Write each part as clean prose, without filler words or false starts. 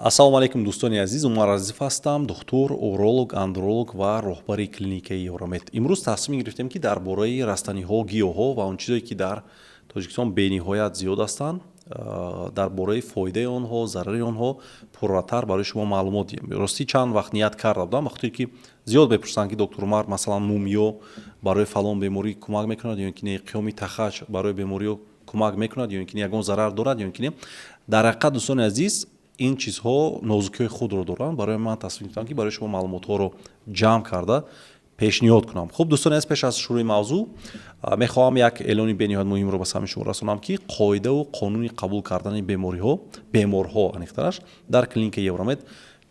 Ассалому алейкум дӯстони азиз, Умар Азизов ҳастам, духтур, уролог, андролог ва роҳбари клиникаи Евромед. Имрӯз тасмим гирифтем ки дар бораи растаниҳо, гиёҳҳо ва он чизое ки дар Тоҷикистон бениҳоят зиёд ҳастанд, дар бораи фоидаи онҳо, зарари онҳо пурратар барои шумо маълумот диҳем. Рости чанд вақт ният карда будам, вақте ки зиёд мепурсанд ки доктор Умар масалан мумиё барои фалон беморӣ кӯмак мекунад ё ин ки не, қиёми тахач барои бемориҳо кӯмак мекунад ё ин ки не, ягон зарар дорад ё ин ки не. Дар ҳақиқат дӯстони азиз, ин чизҳо нозукиҳои худро доранд. Барои ман тасмим гирифтам ки барои шумо маълумотҳоро ҷамъ карда пешниҳод кунам. Хуб дӯстони азиз, пеш аз шурӯъи мавзӯъ мехоҳам як эълони бениҳоят муҳимро ба сами шумо расонам ки қоидаву қонуни қабул кардани беморҳо аниқтараш дар клиникаи Евромед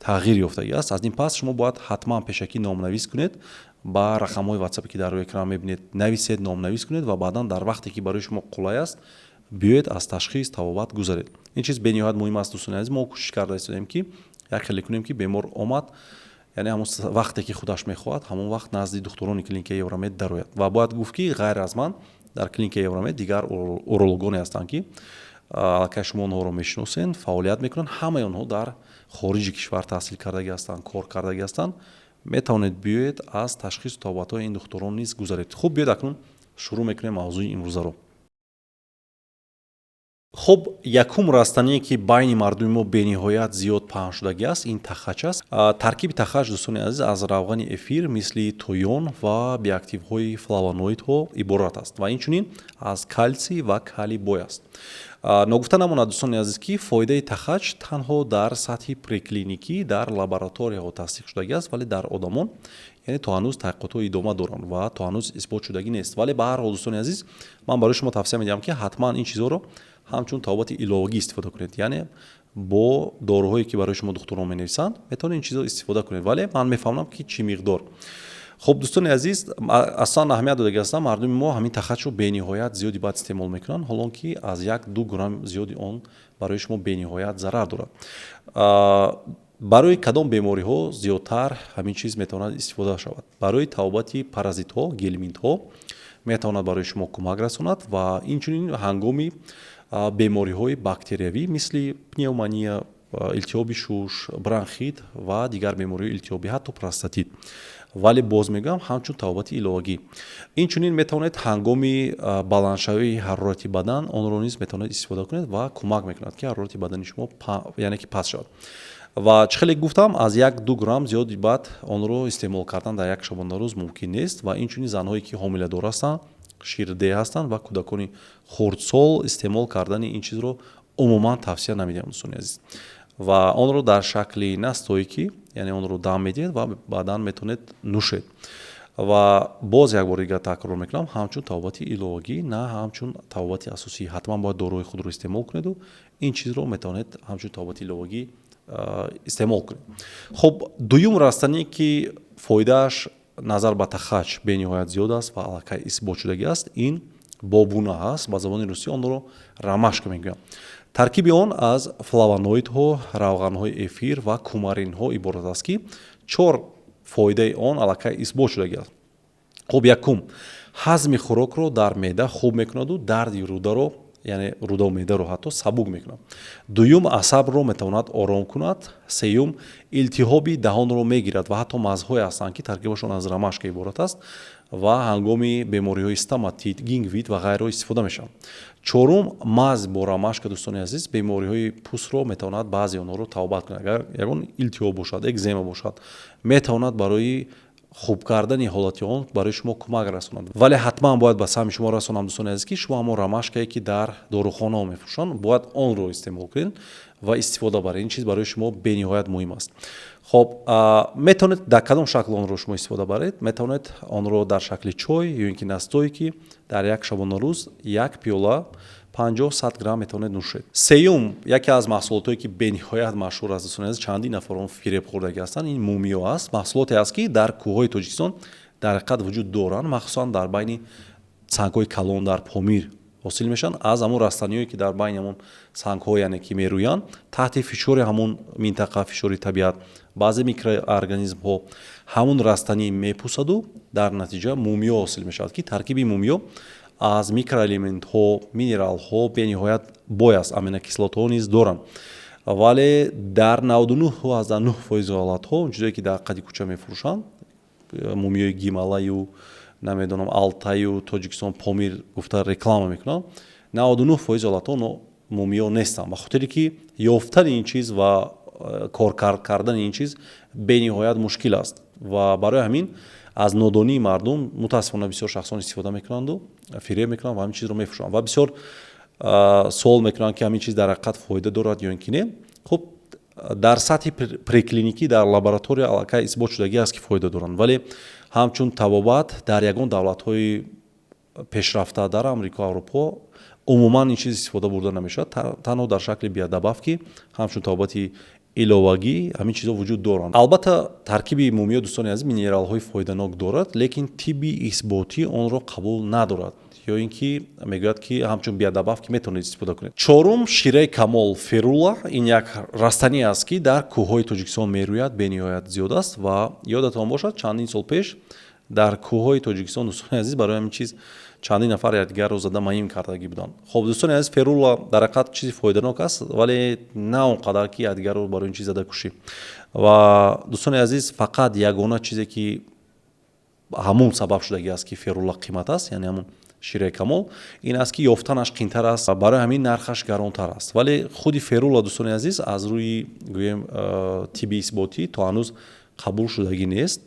тағйир ёфтагӣ аст. Аз ин пас шумо бояд ҳатман пешакӣ номнавис кунед, ба рақамҳои ватсапе ки дар рӯи экран мебинед нависед, номнавис кунед ва баъдан дар вақте ки барои шумо қулай аст биёед аз ташхис табобат гузаред. Ин чиз бениҳоят муҳим аст дӯстони азиз. Мо кӯшиш карда истодем ки як хеле кунем ки бемор омад, яъне ҳамон вақте ки худаш мехоҳад ҳамон вақт назди духтурони клиникаи Евромед дарояд. Ва бояд гуфт ки ғайр аз ман дар клиникаи Евромед дигар урологоне ҳастанд ки аллакай шумо онҳоро мешиносед, фаъолият мекунанд. Ҳамаи онҳо дар хориҷи кишвар таҳсил кардагӣ ҳастанд, кор кардагӣ ҳастанд. Метавонед биёед аз ташхису табобатҳои ин духтурон низ гузаред. Хуб, биёед акнун шурӯъ мекунем мавзӯи имрӯзаро. Хуб, якум растание ки байни мардуми мо бениҳоят зиёд паҳн шудагӣ аст, ин тахач аст. Таркиби тахач дӯстони азиз аз равғани эфир мисли тоён ва биактивҳои флавоноидҳо иборат аст ва инчунин аз калтсий ва калий бой аст. Ногуфта намонад дӯстони азиз ки фоидаи тахач танҳо дар сатҳи преклиникӣ дар лабораторияҳо тасдиқ шудагӣ аст, вале дар одамон яъне то ҳанӯз таҳқиқотҳо идома доранд ва то ҳанӯз исбот шудагӣ нест. Вале ба ҳар ҳол дӯстони азиз, ман барои шумо тавсия медиҳам ки ҳатман ин чизҳоро ҳамчун табобати иловагӣ истифода кунед, яъне бо доруҳое ки барои шумо духтурон менависанд метавонед ин чизҳо истифода кунед, вале ман мефаҳмам ки чӣ миқдор. Хуб дӯстони азиз, аслан аҳамият додагӣ ҳастам, мардуми мо ҳамин тахачро бениҳоят зиёди баъд истеъмол мекунанд, ҳолон ки аз 1-2 грамм зиёди он барои шумо бениҳоят зарар дорад. Барои кадом бемориҳо зиёдтар ҳамин чиз метавонад истифода шавад? Барои табобати паразитҳо, гелминтҳо метавонад барои шумо кӯмак расонад ва инчунин ҳангоми бемориҳои бактериявӣ мисли пневмония, илтиҳоби шуш, бронхит ва дигар бемориҳои илтиҳобӣ, ҳатто простатит. Вале боз мегӯям ҳамчун табобати иловагӣ. Инчунин метавонед ҳангоми баландшавии ҳарорати бадан онро низ метавонед истифода кунед ва кӯмак мекунад ки ҳарорати бадани шумо яъне ки паст шавад. Ва чӣ хеле гуфтам, аз 1-2 грамм зиёди баъд онро истеъмол кардан дар як шабонарӯз мумкин нест ва инчунин занҳое ки ҳомиладор ҳастанд, ширдеҳ ҳастанд ва кӯдакони хурдсол истеъмол кардани ин чизро умуман тавсия намедиҳам дӯстони азиз. Ва онро дар шакли настоикӣ, яъне онро дам медиҳед ва баъдан метавонед нӯшед. Ва боз як бори дигар такрор мекунам, ҳамчун табобати иловагӣ, на ҳамчун табобати асосӣ. Ҳатман бояд доруҳои худро истеъмол кунеду ин чизро метавонед ҳамчун табобати иловагӣ истеъмол кунед. Хуб, дуюм растание ки фоидааш назар ба тахач бениҳоят зиёд аст ва аллакай исбот шудагӣ аст, ин бобуна аст. Ба забони русӣ онро рамашка мегӯям. Таркиби он аз флавоноидҳо, равғанҳои эфир ва кумаринҳо иборат аст ки 4 фоидаи он аллакай исбот шудагӣ аст. Хуб, якум, ҳазми хӯрокро дар меъда хуб мекунаду дарди рӯдаро, яъне рӯдаву меъдаро ҳатто сабук мекунад. Дуюм, асабро метавонад ором кунад. Сеюм, илтиҳоби даҳонро мегирад ва ҳатто мазҳое ҳастанд ки таркибашон аз рамашка иборат аст ва ҳангоми бемориҳои стоматит, гингвит ва ғайраҳо истифода мешаванд. Чорум, маз бо рамашка дӯстони азиз бемориҳои пӯстро метавонад баъзе онҳоро табобат кунад. Агар ягон илтиҳоб бошад, экзема бошад, метавонад барои хуб кардани ҳолати он барои шумо кӯмак расонад. Вале ҳатман бояд ба сами шумо расонам дӯстони азиз ки шумо ҳамон рамашкае ки дар дорухонаҳо мефурӯшанд бояд онро истеъмол кунед ва истифода баред. Ин чиз барои шумо бениҳоят муҳим аст. Хоб, метавонед дар кадом шакл онро шумо истифода баред? Метавонед онро дар шакли чой ё ин ки настоикӣ дар як шабонарӯз 1 пиёла 50-100 грамм метавонед нӯшед. Сеюм, яке аз маҳсулотое ки бениҳоят машҳур аст дӯстони азиз, чандин нафар он фиреб хӯрдагӣ ҳастанд, ин мумиё аст. Маҳсулоте аст ки дар кӯҳҳои Тоҷикистон дар ҳақиқат вуҷуд доранд, махсусан дар байни сангҳои калон, дар Помир ҳосил мешаванд. Аз ҳамон растаниҳое ки дар байни ҳамон сангҳо яъне ки мерӯянд, таҳти фишори ҳамон минтақа, фишори табиат, баъзе микроорганизмҳо ҳамон растанӣ мепӯсаду дар натиҷа мумиё ҳосил мешавад ки таркиби мумиё аз микроэлементҳо, минералҳо бениҳоят бой аст, аминокислотаҳо низ доранд. вале дар 99.9% ҳолатҳо ончизое ки дар қади кӯча мефурӯшанд, мумиёи Гималаю, намедонам Алтаю, Тоҷикистон, Помир гуфта реклама мекунанд, 99% ҳолатҳо мумиё нестанд, ба хотире ки ёфтани ин чиз ва кор кардани ин чиз бениҳоят мушкил аст ва барои ҳамин аз нодонии мардум мутаассифона бисёр шахсон истифода мекунанду фиреб мекунанд ва ҳамин чизро мефурӯшанд ва бисёр суол мекунанд ки ҳамин чиз дар ҳақиқат фоида дорад ё ин ки не. Хуб, дар сатҳи преклиникӣ дар лаборатория аллакай исбот шудагӣ аст ки фоида доранд, вале ҳамчун табобат дар ягон давлатҳои пешрафта дар Амрико, Аврупо умуман ин чиз истифода бурда намешавад, танҳо дар шакли биадабаф ки ҳамчун табобати иловагӣ ҳамин чизо вуҷуд доранд. Албатта таркиби мумиё дӯстони азиз минералҳои фоиданок дорад, лекин тибби исботӣ онро қабул надорад ё ин ки мегӯяд ки ҳамчун биадабаф ки метавонед истифода кунед. Чорум, шираи камол ферула. Ин як растанӣ аст ки дар кӯҳҳои Тоҷикистон мерӯяд, бениҳоят зиёд аст ва ёдатон бошад чандин сол пеш дар кӯҳҳои Тоҷикистон дӯстони азиз барои ҳамин чиз чандин нафар якдигарро зада маҳим кардагӣ буданд. Хоб дӯстони азиз, ферула дар ҳақиқат чизи фоиданок аст, вале на он қадар ки якдигарро барои ин чиз зада кушӣ. Ва дӯстони азиз, фақат ягона чизе ки ҳамун сабаб шудагӣ аст ки ферула қимат аст, яъне ҳамун шираи камол, ин аст ки ёфтанаш қимтар аст, барои ҳамин нархаш гаронтар аст. Вале худи ферула дӯстони азиз аз рӯи гӯем тибби исботӣ то ҳанӯз қабул шудагӣ нест,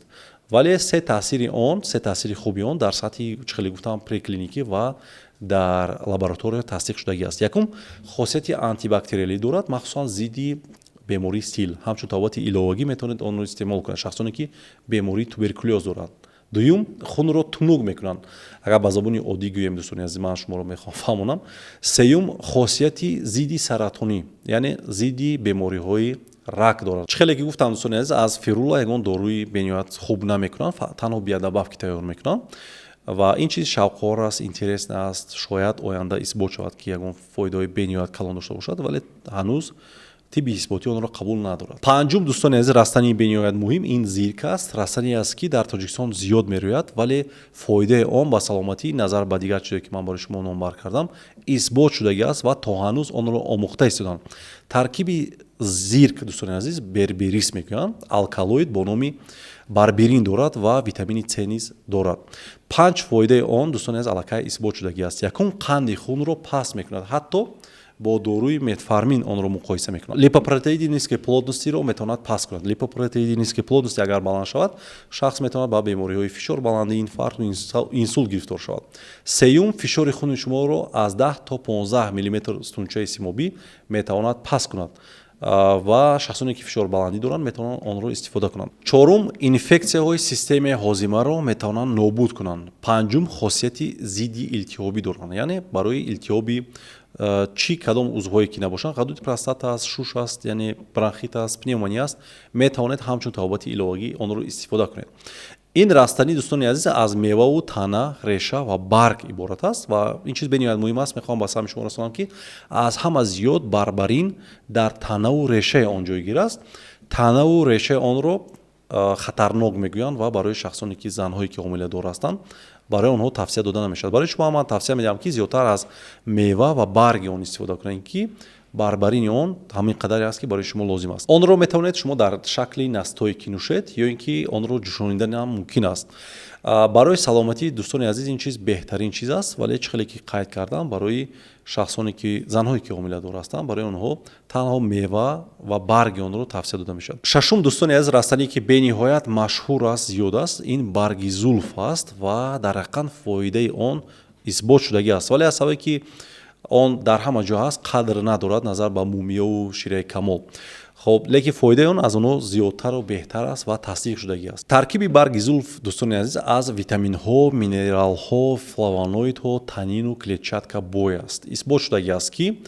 вале се таъсири хуби он дар сатҳи чӣ хеле гуфтам преклиникӣ ва дар лаборатория тасдиқ шудагӣ аст. Якум, хосияти антибактериалӣ дорад, махсусан зидди бемории сил, ҳамчун табобати иловагӣ метавонед онро истеъмол кунед шахсоне ки бемории туберкулёз дорад. Дуюм, хунро тунук мекунанд, агар ба забони оддӣ гӯем дӯстони азиз, ман шуморо мехоҳам фаҳмонам. Сеюм, хосияти зидди саратонӣ, яъне зидди бемориҳои рак дорад. Чӣ хеле ки гуфтам дӯстони азиз, аз ферула ягон доруи бениҳоят хуб намекунанд, танҳо биадабаф ки тайёр мекунанд ва ин чиз шавқовар аст, интересна аст, шояд оянда исбот шавад ки ягон фоидаҳои бениҳоят калон дошта бошад, вале ҳанӯз тибби исботӣ онро қабул надорад. Панҷум, дӯстони азиз, растании бениҳоят муҳим ин зирк аст. Растание аст ки дар Тоҷикистон зиёд мерӯяд, вале фоидаи он ба саломатӣ назар ба дигар чизе ки ман барои шумо номбар кардам исбот шудагӣ аст ва то ҳанӯз онро омӯхта истоданд. Таркиби зирк, дӯстони азиз, берберис мегӯянд, алкалоид бо номи барберин дорад ва витамини С низ дорад. 5 фоидаи он, дӯстони азиз, аллакай исбот шудагӣ аст. Якум, қанди хунро паст мекунад, ҳатто бо доруи метформин онро муқоиса мекунад. Липопротеиди низкой плотностиро метавонад паст кунад. Липопротеиди низкой плотности агар баланд шавад, шахс метавонад ба бемориҳои фишор баландӣ, инфаркту инсулт гирифтор шавад. Сеюм, фишори хуни шуморо аз 10 то 15 мм стунчаи симобӣ метавонад паст кунад ва шахсоне ки фишор баландӣ доранд метавонанд онро истифода кунанд. Чорум, инфексияҳои системаи ҳозимаро метавонанд нобуд кунанд. Панҷум, хосияти зидди илтиҳобӣ доранд, яъне барои илтиҳоби чӣ кадом узвҳое ки набошанд, ғадуди простата аст, шуш аст, яъне бронхит аст, пневмония аст, метавонед ҳамчун табобати иловагӣ онро истифода кунед. Ин растанӣ, дӯстони азиз, аз меваву тана, реша ва барг иборат аст ва ин чиз бениҳоят муҳим аст. Мехоҳам ба сами шумо расонам ки аз ҳама зиёд барбарин дар танаву решаи он ҷойгир аст. Танаву решаи онро хатарнок мегӯянд ва барои шахсоне ки занҳое ки ҳомиладор ҳастанд барои онҳо тавсия дода намешавад. Барои шумо ман тавсия медиҳам ки зиёдтар аз мева ва барги он истифода кунед, ки барбарини он ҳамин қадаре аст ки барои шумо лозим аст. Онро метавонед шумо дар шакли настои ки нӯшед ё ин ки онро ҷӯшонидан ҳам мумкин аст. Барои саломатии дӯстони азиз ин чиз беҳтарин чиз аст, вале чӣ хеле ки қайд кардам, барои шахсоне ки занҳое ки ҳомиладор ҳастанд, барои онҳо танҳо мева ва барги онро тавсия дода мешавад. Шашум, дӯстони азиз, растанӣ ки бениҳоят машҳур аст, зиёд аст, ин барги зулф аст ва дар ҳақиқат фоидаи он исбот шудагӣ аст, вале аз сабаби ки он дар ҳама ҷо ҳаст, қадр надорад назар ба мумиёву шираи камол. Хоб, лекин фоидаи он аз онҳо зиёдтару беҳтар аст ва тасдиқ шудагӣ аст. Таркиби барги зулф, дӯстони азиз, аз витаминҳо, минералҳо, флавоноидҳо, танину клетчатка бой аст. Исбот шудагӣ аст ки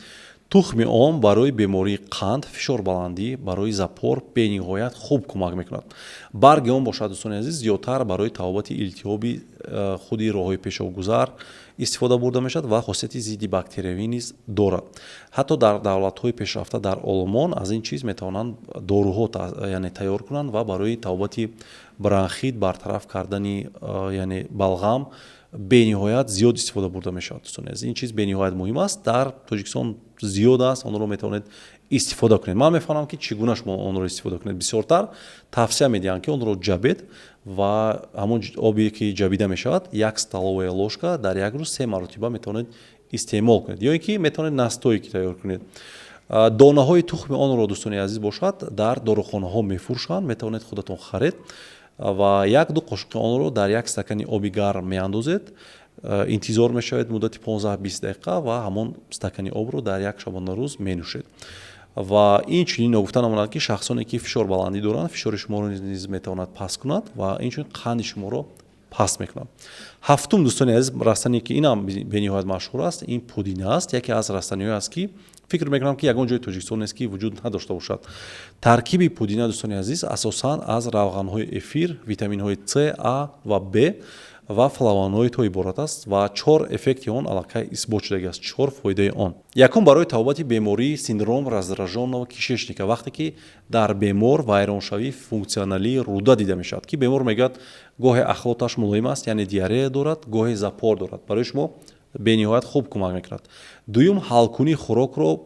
тухми он барои бемории қанд, фишорбаландӣ, барои запор бениҳоят хуб кӯмак мекунад. Барги он бошад, дӯстони азиз, зиёдтар барои табобати илтиҳоби худи роҳҳои пешобгузар истифода бурда мешавад ва хосияти зидди бактериявӣ низ дорад. Ҳатто дар давлатҳои пешрафта дар олмон аз ин чиз метавонанд доруҳо яъне тайёр кунанд ва барои табобати бронхит, бартараф кардани яъне балғам бениҳоят зиёд истифода бурда мешавад. Дӯстони азиз, ин чиз бениҳоят муҳим аст. Дар Тоҷикистон зиёд аст, онро метавонед истифода кунед. Ман мефаҳмам ки чӣ гуна шумо онро истифода кунед. Бисёртар тавсия медиҳанд ки онро ҷабед ва ҳамон обе ки ҷабида мешавад 1 столовая ложка дар як рӯз 3 маротиба метавонед истеъмол кунед. ё ин ки метавонед настои ки тайёр кунед. донаҳои тухми онро дӯстони азиз бошад дар дорухонаҳо мефурӯшанд, метавонед худатон харед ва 1-2 қошиқи онро дар як стакани оби гарм меандозед, интизор мешавед муддати 15-20 дақиқа ва ҳамон стакани обро дар як шабонарӯз менӯшед. ва инчунин ногуфта намонад ки шахсоне ки фишор баландӣ доранд, фишори шуморо низ метавонад паст кунад ва инчунин қанди шуморо паст мекунад. ҳафтум дӯстони азиз растане ки инам бениҳоят машҳур аст, ин пудина аст. яке аз растаниҳое аст ки фикр мекунам ки ягон ҷои Тоҷикистон нест ки вуҷуд надошта бошад. таркиби пудина дӯстони азиз асосан аз равғанҳои эфир, витаминҳои С, А ва Б ва флавоноидҳо иборат аст ва 4 эффекти он аллакай исбот шудагиаст, 4 фоидаи он. Якум барои табобати бемории синдром раздраженного кишечника, вақте ки дар бемор вайроншавии функсионалии руда дида мешавад, ки бемор мегӯяд гоҳе ахлоташ мулоим аст, яъне диарея дорад, гоҳе запор дорад. Барои шумо бениҳоят хуб кӯмак мекунад. дуюм ҳалкунии хӯрокро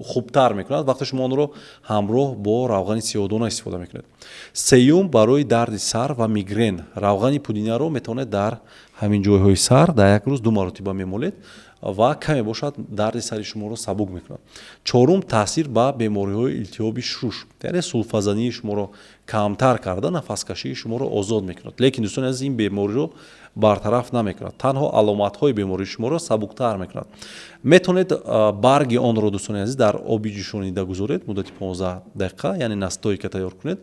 хубтар мекунад вақте шумо онро ҳамроҳ бо равғани сиёҳдона истифода мекунед. сеюм барои дарди сар ва мигрен, равғани пудинаро метавонед дар ҳамин ҷойҳои сар дар як рӯз 2 маротиба мемолед ва каме бошад дарди сари шуморо сабук мекунад. чорум таъсир ба бемориҳои илтиҳоби шуш, яъне сулфазании шуморо камтар карда нафаскашии шуморо озод мекунад. лекин дӯстони азиз ин бемориро бартараф намекунад, танҳо аломатҳои бемории шуморо сабуктар мекунад. метавонед барги онро дӯстони азиз дар оби ҷӯшонида гузоред муддати 15 дақиқа, яъне настои ки тайёр кунед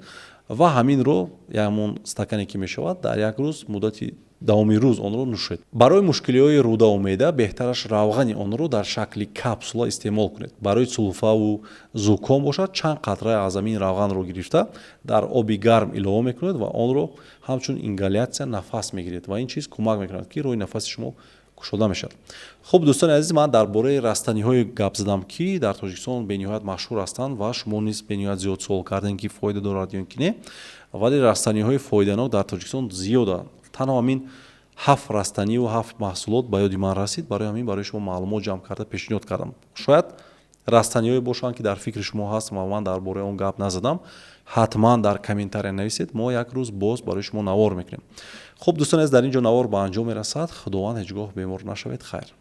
ва ҳаминро ягон стакане ки мешавад дар як рӯз муддати давоми рӯз онро нӯшед. барои мушкилиҳои рудаву меъда беҳтараш равғани онро дар шакли капсула истеъмол кунед. барои сулфаву зуком бошад чанд қатра аз ҳамин равғанро гирифта дар оби гарм илова мекунед ва онро ҳамчун ингалятсия нафас мегиред ва ин чиз кӯмак мекунад ки роҳи нафаси шумо кушода мешавад. хуб дӯстони азиз, ман дар бораи растаниҳое гап задам ки дар Тоҷикистон бениҳоят машҳур ҳастанд ва шумо низ бениҳоят зиёд суол кардем ки фоида дорад ё ин ки не, вале растаниҳои фоиданок дар Тоҷикистон зиёданд. танҳо ҳамин 7 растанию 7 маҳсулот ба ёди ман расид, барои ҳамин барои шумо маълумот ҷамъ карда пешниҳод кардам. шояд растаниҳое бошанд ки дар фикри шумо ҳаст ва ман дар бораи он гап назадам, ҳатман дар комментария нависед, мо як рӯз боз барои шумо навор мекунем. хуб дӯстони азиз, дар ин ҷо навор ба анҷом мерасад. худованд ҳеҷ гоҳ бемор нашавед. хайр.